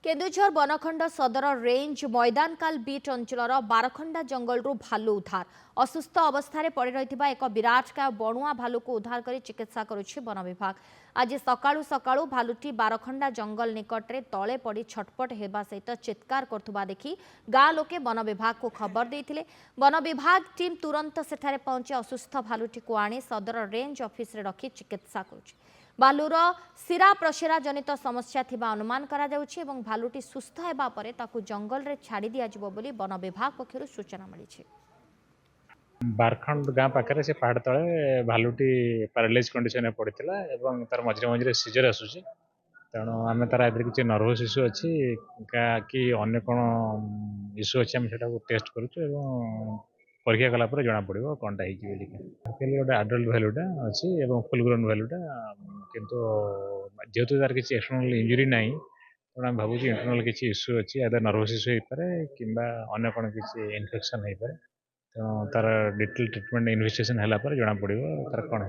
केन्दुझर बनखंड सदर range मैदानकाल beat अंचल बारखंडा जंगल भालू उद्धार असुस्थ अवस्था पड़ रही एक विराटकाय बणुआ भालू को उद्धार कर चिकित्सा करुछि वन विभाग। आज सकाळु सकाळु भालुटी बारखंडा जंगल निकटरे तले पड़ी छटपट होगा सहित चित्कार करुवा देखि गाँ लोके वन विभाग को खबर देते। वन विभाग टीम तुरंत सेठारे पहुंची असुस्थ भालुटी को आनी सदर रेंज ऑफिस रे रखी चिकित्सा करुछि। भालुर शिरा प्रशिरा जनित समस्या थिबा अनुमान करा जाउछि एवं भालुटी सुस्थ हेबा परे ताकु जंगल रे छाड़ी दिया जिवो बोली वन विभाग पक्षरु सूचना मिली। बारखंड गाँ पाखे से पहाड़ तले भालुटी पैरालाइज कंडीशन में पड़ता एवं तार मझे मझे सीजर आसूँ तेणु आम तार आदि किसी नर्भस इश्यू अच्छी कि अन्य कौन इश्यू अच्छी आम से टेस्ट करूँ परीक्षा कलापर जना पड़ो कौनटा गोटे आडल्ट भैल्यूटा अच्छी फुल ग्रोन भैल्यूटा किंतु जेहेतु तार किसी एक्सटर्नल इंजुरी ना तेणु आम भावुँ इंटरनल किसी इश्यू अच्छी आदर नर्भस इश्यू हो पाए कि अन्य कौन किसी इन्फेक्शन हो पाए तेणु तार डिटेल ट्रिटमेंट इन्वेस्टिगेशन है जना पड़ो तार कौन।